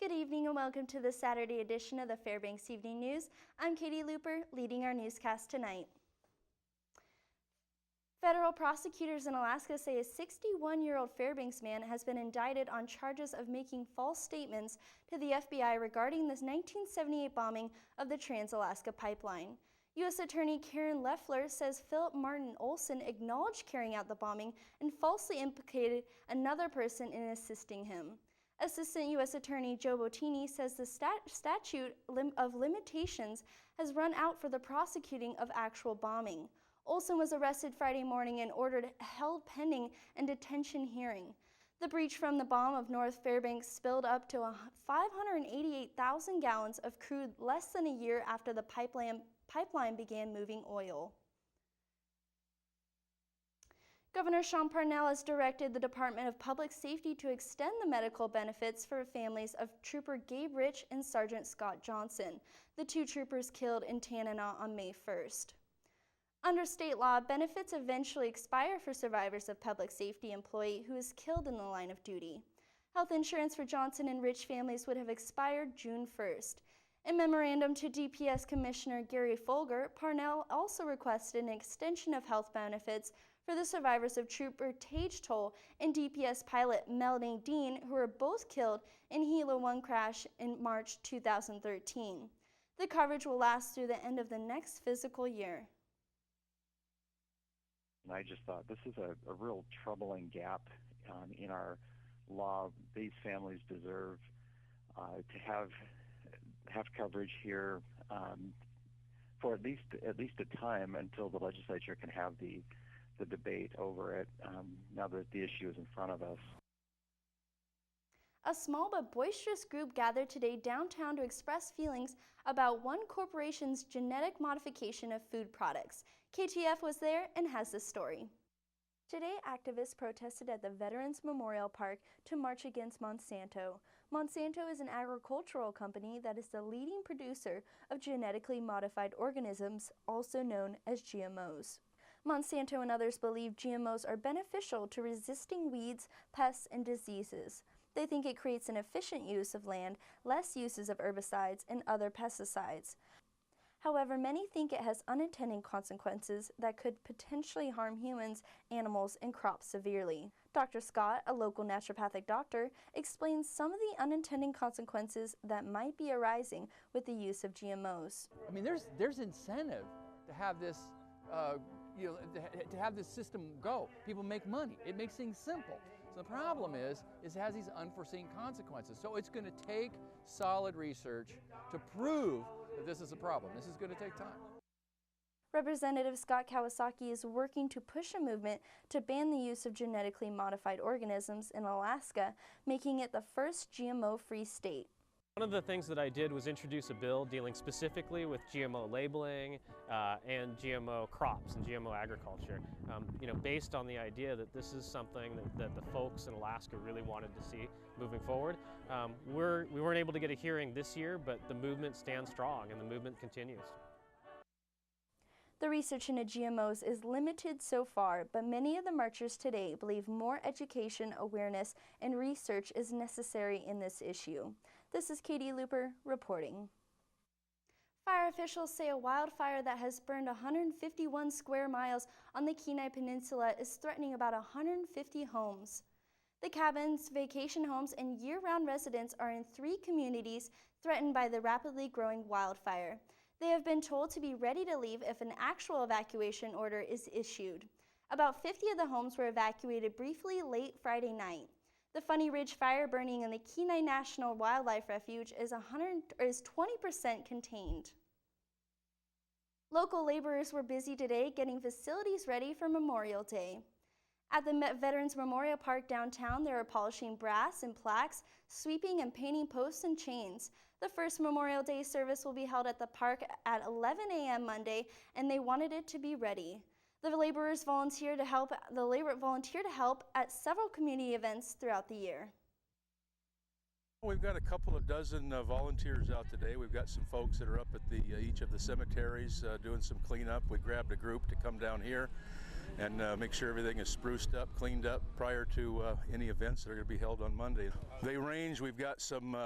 Good evening and welcome to the Saturday edition of the Fbx Evening News. I'm Katie Looper, leading our newscast tonight. Federal prosecutors in Alaska say a 61-year-old Fairbanks man has been indicted on charges of making false statements to the FBI regarding the 1978 bombing of the Trans-Alaska Pipeline. U.S. Attorney Karen Loeffler says Philip Martin Olson acknowledged carrying out the bombing and falsely implicated another person in assisting him. Assistant U.S. Attorney Joe Bottini says the statute of limitations has run out for the prosecuting of actual bombing. Olson was arrested Friday morning and held pending and detention hearing. The breach from the bomb of North Fairbanks spilled up to 588,000 gallons of crude less than a year after the pipeline began moving oil. Governor Sean Parnell has directed the Department of Public Safety to extend the medical benefits for families of Trooper Gabe Rich and Sergeant Scott Johnson, the two troopers killed in Tanana on May 1st. Under state law, benefits eventually expire for survivors of public safety employee who is killed in the line of duty. Health insurance for Johnson and Rich families would have expired June 1st. In memorandum to DPS Commissioner Gary Folger, Parnell also requested an extension of health benefits for the survivors of Trooper Tage Toll and DPS pilot Melanie Dean, who were both killed in Gila 1 crash in March 2013. The coverage will last through the end of the next fiscal year. And I just thought this is a real troubling gap in our law. These families deserve to have coverage here for at least a time until the legislature can have the debate over it now that the issue is in front of us. A small but boisterous group gathered today downtown to express feelings about one corporation's genetic modification of food products. KTF was there and has this story. Today, activists protested at the Veterans Memorial Park to march against Monsanto. Monsanto is an agricultural company that is the leading producer of genetically modified organisms, also known as GMOs. Monsanto and others believe GMOs are beneficial to resisting weeds, pests, and diseases. They think it creates an efficient use of land, less uses of herbicides and other pesticides. However, many think it has unintended consequences that could potentially harm humans, animals, and crops severely. Dr. Scott, a local naturopathic doctor, explains some of the unintended consequences that might be arising with the use of GMOs. I mean, there's incentive to have this, to have this system go. People make money. It makes things simple. So the problem is it has these unforeseen consequences. So it's going to take solid research to prove that this is a problem. This is going to take time. Representative Scott Kawasaki is working to push a movement to ban the use of genetically modified organisms in Alaska, making it the first GMO-free state. One of the things that I did was introduce a bill dealing specifically with GMO labeling and GMO crops and GMO agriculture, based on the idea that this is something that the folks in Alaska really wanted to see moving forward. We weren't able to get a hearing this year, but the movement stands strong and the movement continues. The research into GMOs is limited so far, but many of the marchers today believe more education, awareness, and research is necessary in this issue. This is Katie Looper reporting. Fire officials say a wildfire that has burned 151 square miles on the Kenai Peninsula is threatening about 150 homes. The cabins, vacation homes, and year-round residents are in 3 communities threatened by the rapidly growing wildfire. They have been told to be ready to leave if an actual evacuation order is issued. About 50 of the homes were evacuated briefly late Friday night. The Funny Ridge fire burning in the Kenai National Wildlife Refuge is 20% contained. Local laborers were busy today getting facilities ready for Memorial Day. At the Veterans Memorial Park downtown, they are polishing brass and plaques, sweeping and painting posts and chains. The first Memorial Day service will be held at the park at 11 a.m. Monday, and they wanted it to be ready. The laborers volunteer to help at several community events throughout the year. We've got a couple of dozen volunteers out today. We've got some folks that are up at each of the cemeteries doing some cleanup. We grabbed a group to come down here and make sure everything is spruced up, cleaned up prior to any events that are going to be held on Monday. They range. We've got some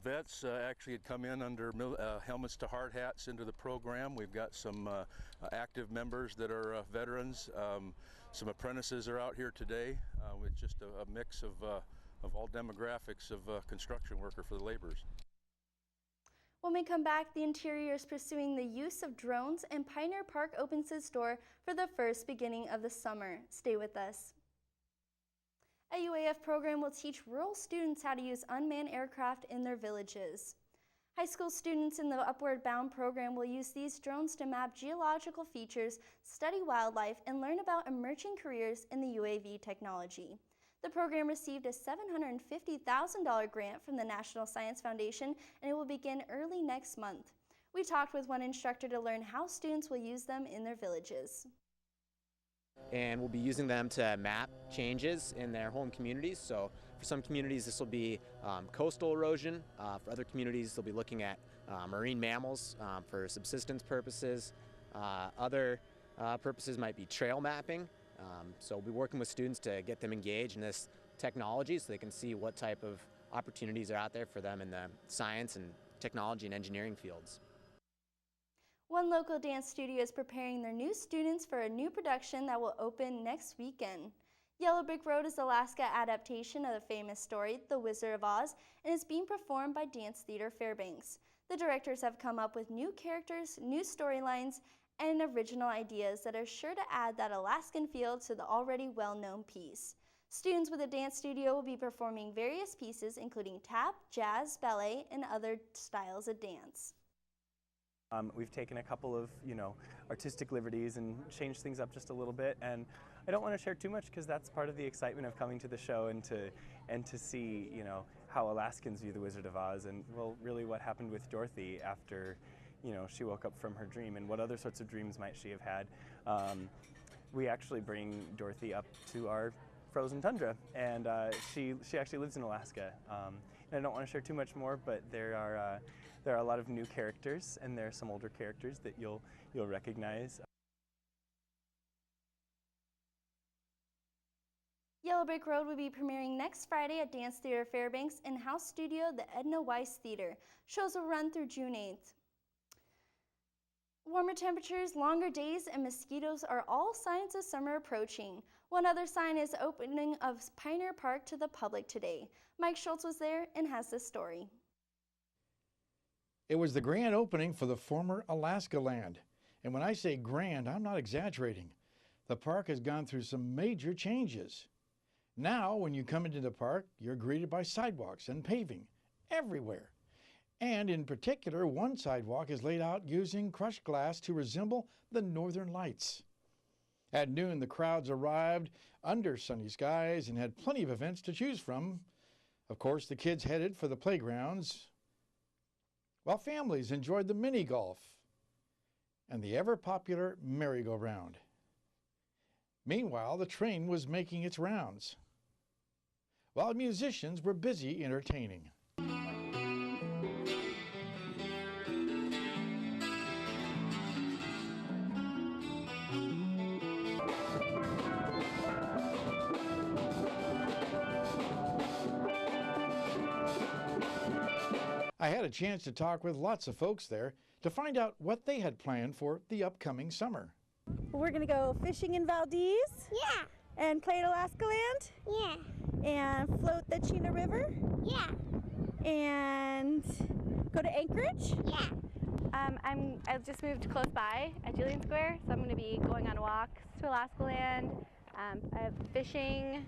vets actually had come in under helmets to hard hats into the program. We've got some active members that are veterans. Some apprentices are out here today with just a mix of all demographics of construction worker for the laborers. When we come back, the interior is pursuing the use of drones, and Pioneer Park opens its door for the first beginning of the summer. Stay with us. A UAF program will teach rural students how to use unmanned aircraft in their villages. High school students in the Upward Bound program will use these drones to map geological features, study wildlife, and learn about emerging careers in the UAV technology. The program received a $750,000 grant from the National Science Foundation, and it will begin early next month. We talked with one instructor to learn how students will use them in their villages. And we'll be using them to map changes in their home communities. So for some communities this will be coastal erosion. For other communities they'll be looking at marine mammals for subsistence purposes. Other purposes might be trail mapping. So we'll be working with students to get them engaged in this technology so they can see what type of opportunities are out there for them in the science and technology and engineering fields. One local dance studio is preparing their new students for a new production that will open next weekend. Yellow Brick Road is Alaska adaptation of the famous story, The Wizard of Oz, and is being performed by Dance Theater Fairbanks. The directors have come up with new characters, new storylines, and original ideas that are sure to add that Alaskan feel to the already well-known piece. Students with the dance studio will be performing various pieces including tap, jazz, ballet, and other styles of dance. We've taken a couple of, artistic liberties and changed things up just a little bit, and I don't want to share too much because that's part of the excitement of coming to the show and to see, how Alaskans view the Wizard of Oz and, well, really what happened with Dorothy after, she woke up from her dream and what other sorts of dreams might she have had. We actually bring Dorothy up to our frozen tundra, and she actually lives in Alaska. And I don't want to share too much more, but there are a lot of new characters, and there are some older characters that you'll recognize. Yellow Brick Road will be premiering next Friday at Dance Theater Fairbanks and house studio the Edna Weiss Theater. Shows will run through June 8th. Warmer temperatures, longer days, and mosquitoes are all signs of summer approaching. One other sign is the opening of Pioneer Park to the public today. Mike Schultz was there and has this story. It was the grand opening for the former Alaska Land. And when I say grand, I'm not exaggerating. The park has gone through some major changes. Now, when you come into the park, you're greeted by sidewalks and paving everywhere. And in particular, one sidewalk is laid out using crushed glass to resemble the Northern Lights. At noon, the crowds arrived under sunny skies and had plenty of events to choose from. Of course, the kids headed for the playgrounds, while families enjoyed the mini golf and the ever-popular merry-go-round. Meanwhile, the train was making its rounds, while musicians were busy entertaining. I had a chance to talk with lots of folks there to find out what they had planned for the upcoming summer. We're gonna go fishing in Valdez. Yeah. And play at Alaska Land. Yeah. And float the Chena River. Yeah. And go to Anchorage. Yeah. I've just moved close by at Julian Square, so I'm going to be going on walks to Alaska Land. I have fishing,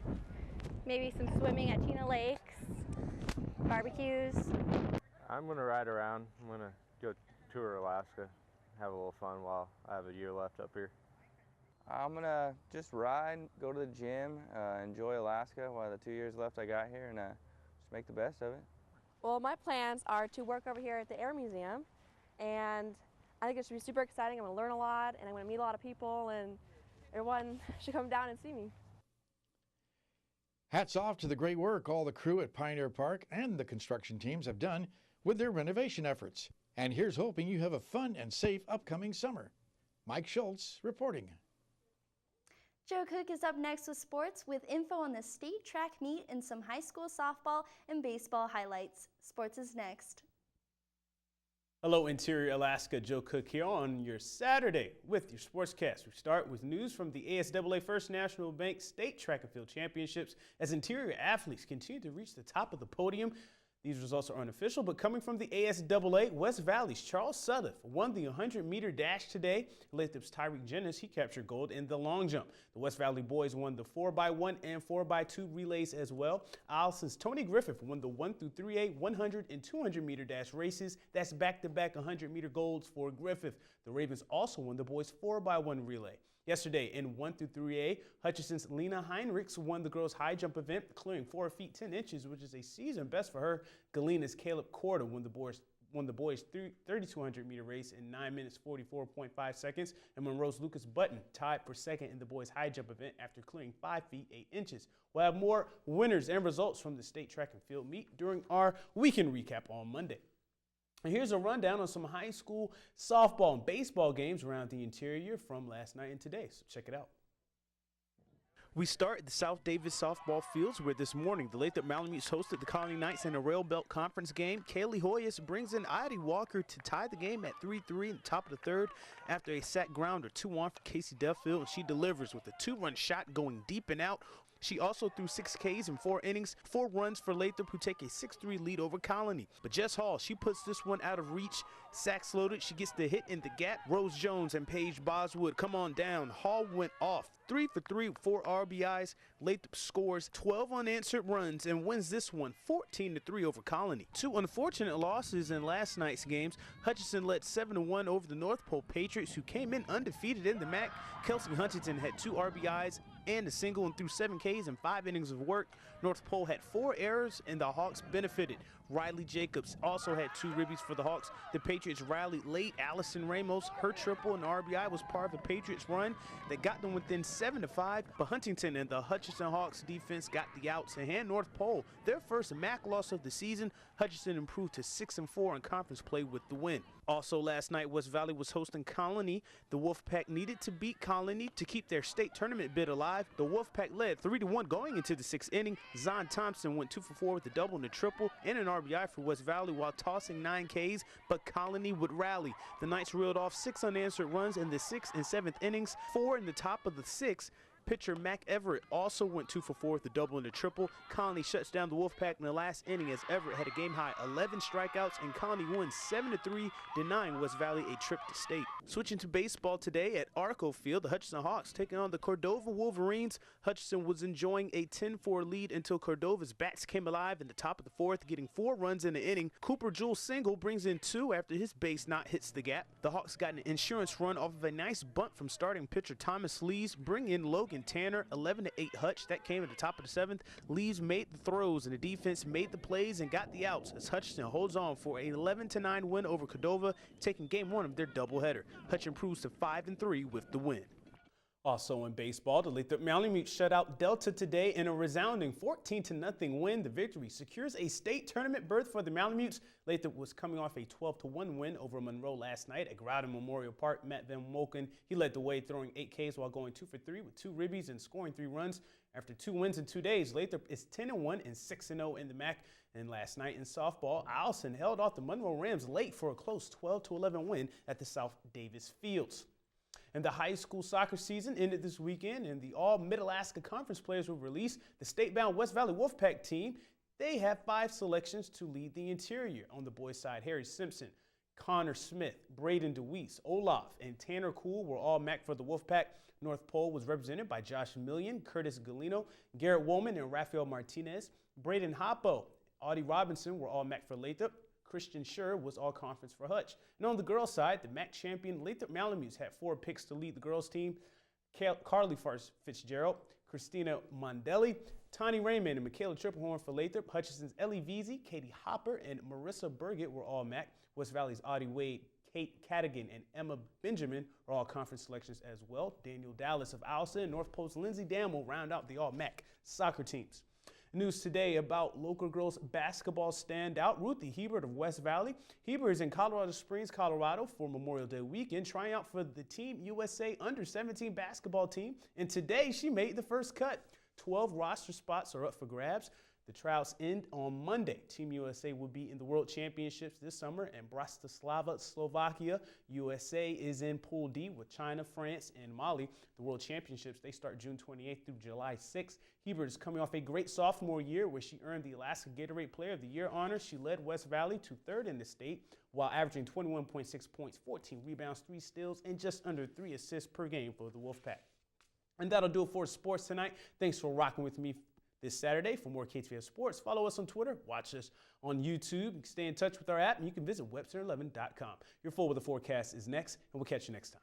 maybe some swimming at Chena Lakes, barbecues. I'm going to ride around. I'm going to go tour Alaska, have a little fun while I have a year left up here. I'm going to just ride, go to the gym, enjoy Alaska while the 2 years left I got here, and just make the best of it. Well, my plans are to work over here at the Air Museum, and I think it should be super exciting. I'm going to learn a lot, and I'm going to meet a lot of people, and everyone should come down and see me. Hats off to the great work all the crew at Pioneer Park and the construction teams have done with their renovation efforts. And here's hoping you have a fun and safe upcoming summer. Mike Schultz reporting. Joe Cook is up next with sports with info on the state track meet and some high school softball and baseball highlights. Sports is next. Hello, Interior Alaska. Joe Cook here on your Saturday with your Sportscast. We start with news from the ASAA First National Bank State Track and Field Championships as Interior athletes continue to reach the top of the podium. These results are unofficial, but coming from the ASAA, West Valley's Charles Sutliff won the 100-meter dash today. Lathrop's Tyreek Jennings, he captured gold in the long jump. The West Valley boys won the 4x1 and 4x2 relays as well. Allison's Tony Griffith won the 1 through 3A 100 and 200-meter dash races. That's back-to-back 100-meter golds for Griffith. The Ravens also won the boys 4x1 relay. Yesterday in 1 through 3A, Hutchinson's Lena Heinrichs won the girls' high jump event, clearing 4 feet 10 inches, which is a season best for her. Galena's Caleb Corder won the boys' 3,200-meter race in 9 minutes 44.5 seconds, and Monroe's Lucas Button tied for second in the boys' high jump event after clearing 5 feet 8 inches. We'll have more winners and results from the state track and field meet during our weekend recap on Monday. And here's a rundown on some high school softball and baseball games around the interior from last night and today, so check it out. We start at the South Davis softball fields where this morning the Lathrop Malamutes hosted the Colony Knights in a Rail Belt Conference game. Kaylee Hoyas brings in Ida Walker to tie the game at 3-3 in the top of the third after a sack grounder 2-1 for Casey Duffield, and she delivers with a 2-run shot going deep and out. She also threw 6 Ks in 4 innings, 4 runs for Lathrop, who take a 6-3 lead over Colony. But Jess Hall, she puts this one out of reach. Sacks loaded, she gets the hit in the gap. Rose Jones and Paige Boswood come on down. Hall went off 3 for 3 with 4 RBIs. Lathrop scores 12 unanswered runs and wins this one 14-3 over Colony. 2 unfortunate losses in last night's games. Hutchinson led 7-1 over the North Pole Patriots, who came in undefeated in the MAC. Kelsey Huntington had 2 RBIs and a single and threw 7 Ks in 5 innings of work. North Pole had 4 errors and the Hawks benefited. Riley Jacobs also had 2 ribbies for the Hawks. The Patriots rallied late. Allison Ramos, her triple and RBI was part of the Patriots run that got them within 7-5, but Huntington and the Hutchinson Hawks defense got the outs and hand North Pole their first MAC loss of the season. Hutchinson improved to 6-4 in conference play with the win. Also last night, West Valley was hosting Colony. The Wolfpack needed to beat Colony to keep their state tournament bid alive. The Wolfpack led 3-1 going into the 6th inning. Zon Thompson went 2 for 4 with a double and a triple and an RBI for West Valley while tossing 9 Ks, but Colony would rally. The Knights reeled off 6 unanswered runs in the 6th and 7th innings, 4 in the top of the 6th. Pitcher Mac Everett also went 2 for 4 with a double and a triple. Colony shuts down the Wolfpack in the last inning as Everett had a game-high 11 strikeouts, and Colony won 7-3, denying West Valley a trip to state. Switching to baseball today at Arco Field, the Hutchinson Hawks taking on the Cordova Wolverines. Hutchinson was enjoying a 10-4 lead until Cordova's bats came alive in the top of the 4th, getting 4 runs in the inning. Cooper Jules single brings in 2 after his base knot hits the gap. The Hawks got an insurance run off of a nice bunt from starting pitcher Thomas Lees, bring in Logan Tanner, 11-8 Hutch. That came at the top of the 7th. Lees made the throws and the defense made the plays and got the outs as Hutchinson holds on for an 11-9 win over Cordova, taking game 1 of their doubleheader. Hutch improves to 5-3 with the win. Also in baseball, the Lathrop Malamutes shut out Delta today in a resounding 14-0 win. The victory secures a state tournament berth for the Malamutes. Lathrop was coming off a 12-1 win over Monroe last night at Groudon Memorial Park. Matt Van Moken, he led the way, throwing 8 Ks while going 2 for 3 with 2 ribbies and scoring 3 runs. After 2 wins in 2 days, Lathrop is 10-1 and 6-0 in the MAC. And last night in softball, Allison held off the Monroe Rams late for a close 12-11 win at the South Davis Fields. And the high school soccer season ended this weekend, and the All-Mid-Alaska Conference players were released. The state-bound West Valley Wolfpack team, they have 5 selections to lead the interior. On the boys' side, Harry Simpson, Connor Smith, Braden DeWeese, Olaf, and Tanner Cool were all MAC for the Wolfpack. North Pole was represented by Josh Million, Curtis Galino, Garrett Woolman, and Rafael Martinez. Braden Hoppo, Audie Robinson were all MAC for Lathrop. Christian Schur was all conference for Hutch. And on the girls' side, the MAC champion Lathrop Malamutes had 4 picks to lead the girls' team. Carly Fitzgerald, Christina Mondelli, Tani Raymond, and Michaela Triplehorn for Lathrop. Hutchinson's Ellie Veazey, Katie Hopper, and Marissa Burgett were all MAC. West Valley's Audie Wade, Kate Cadigan, and Emma Benjamin are all conference selections as well. Daniel Dallas of Alsa and North Pole's Lindsay Dam will round out the all-MAC soccer teams. News today about local girls basketball standout Ruthie Hebert of West Valley. Hebert is in Colorado Springs, Colorado for Memorial Day weekend, trying out for the Team USA Under-17 basketball team. And today she made the first cut. 12 roster spots are up for grabs. The trials end on Monday. Team USA will be in the World Championships this summer in Bratislava, Slovakia. USA is in Pool D with China, France, and Mali. The World Championships, they start June 28th through July 6th. Hebert is coming off a great sophomore year where she earned the Alaska Gatorade Player of the Year honor. She led West Valley to third in the state while averaging 21.6 points, 14 rebounds, 3 steals, and just under 3 assists per game for the Wolfpack. And that'll do it for sports tonight. Thanks for rocking with me this Saturday. For more KTVF Sports, follow us on Twitter, watch us on YouTube, stay in touch with our app, and you can visit webster11.com. Your full weather forecast is next, and we'll catch you next time.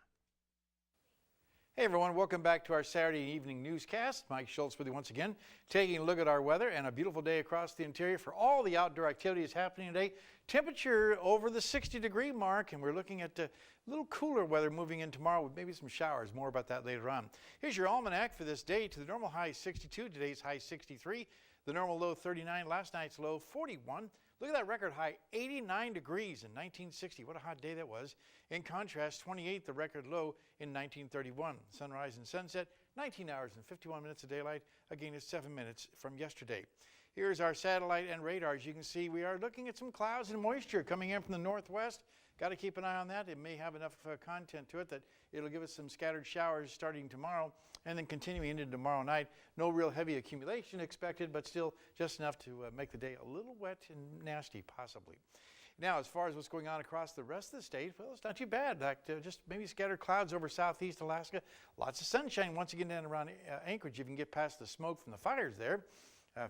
Hey everyone, welcome back to our Saturday evening newscast. Mike Schultz with you once again, taking a look at our weather and a beautiful day across the interior for all the outdoor activities happening today. Temperature over the 60-degree mark, and we're looking at a little cooler weather moving in tomorrow with maybe some showers. More about that later on. Here's your almanac for this day. To the normal high 62, today's high 63. The normal low 39, last night's low 41. Look at that record high, 89 degrees in 1960. What a hot day that was. In contrast, 28, the record low in 1931. Sunrise and sunset, 19 hours and 51 minutes of daylight. Again, it's 7 minutes from yesterday. Here's our satellite and radar. As you can see, we are looking at some clouds and moisture coming in from the northwest. Got to keep an eye on that. It may have enough content to it that it'll give us some scattered showers starting tomorrow and then continuing into tomorrow night. No real heavy accumulation expected, but still just enough to make the day a little wet and nasty, possibly. Now, as far as what's going on across the rest of the state, well, it's not too bad. Just maybe scattered clouds over southeast Alaska. Lots of sunshine once again down around Anchorage. You can get past the smoke from the fires there.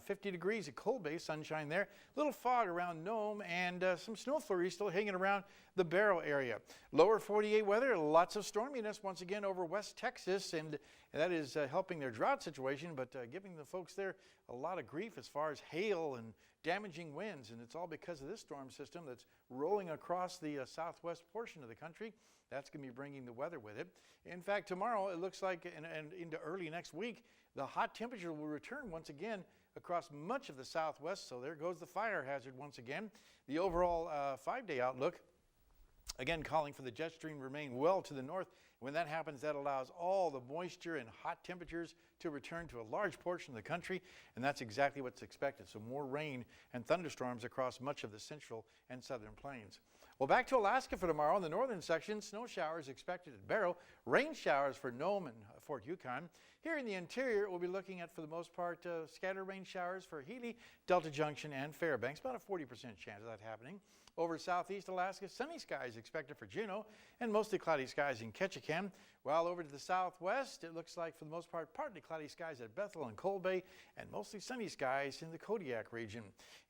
50 degrees at Cold Bay, sunshine there. Little fog around Nome and some snow flurries still hanging around the Barrow area. Lower 48 weather, lots of storminess once again over West Texas, and that is helping their drought situation, but giving the folks there a lot of grief as far as hail and damaging winds, and it's all because of this storm system that's rolling across the southwest portion of the country. That's going to be bringing the weather with it. In fact, tomorrow it looks like, and into early next week, the hot temperature will return once again across much of the southwest, so there goes the fire hazard once again. The overall 5-day outlook, again calling for the jet stream to remain well to the north. When that happens, that allows all the moisture and hot temperatures to return to a large portion of the country, and that's exactly what's expected. So more rain and thunderstorms across much of the central and southern plains. Well, back to Alaska for tomorrow. In the northern section, snow showers expected at Barrow, rain showers for Nome and Fort Yukon. Here in the interior, we'll be looking at, for the most part, scattered rain showers for Healy, Delta Junction, and Fairbanks. About a 40% chance of that happening. Over southeast Alaska, sunny skies expected for Juneau, and mostly cloudy skies in Ketchikan. While over to the southwest, it looks like, for the most part, partly cloudy skies at Bethel and Cold Bay, and mostly sunny skies in the Kodiak region.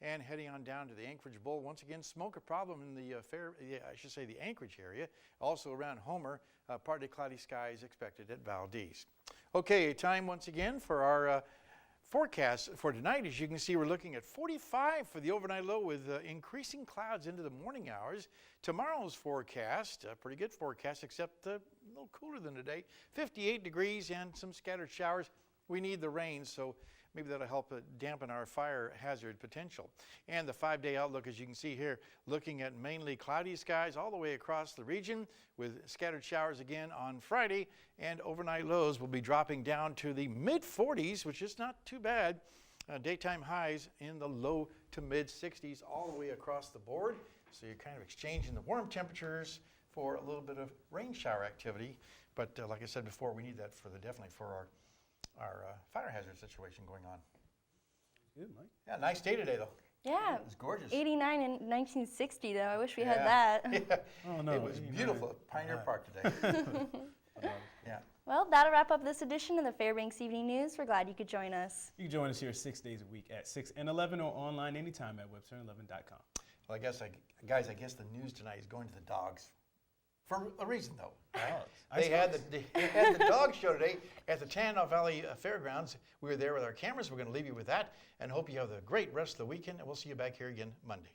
And heading on down to the Anchorage Bowl, once again, smoke a problem in the the Anchorage area. Also around Homer, partly cloudy skies expected at Valdez. Okay, time once again for our forecast for tonight. As you can see, we're looking at 45 for the overnight low with increasing clouds into the morning hours. Tomorrow's forecast, a pretty good forecast, except a little cooler than today. 58 degrees and some scattered showers. We need the rain, so maybe that'll help dampen our fire hazard potential. And the 5-day outlook, as you can see here, looking at mainly cloudy skies all the way across the region with scattered showers again on Friday, and overnight lows will be dropping down to the mid-40s, which is not too bad. Daytime highs in the low to mid-60s all the way across the board. So you're kind of exchanging the warm temperatures for a little bit of rain shower activity. But like I said before, we need that definitely for our fire hazard situation going on. Good, Mike. Yeah, nice day today, though. Yeah. It was gorgeous. 89 in 1960, though. I wish we had that. Yeah. Oh, no. It was beautiful at Pioneer Park today. Yeah. Well, that'll wrap up this edition of the Fbx Evening News. We're glad you could join us. You can join us here 6 days a week at 6 and 11 or online anytime at webster11.com. Well, guys, I guess the news tonight is going to the dogs. For a reason, though. They had the dog show today at the Tanana Valley Fairgrounds. We were there with our cameras. We're going to leave you with that and hope you have a great rest of the weekend. And we'll see you back here again Monday.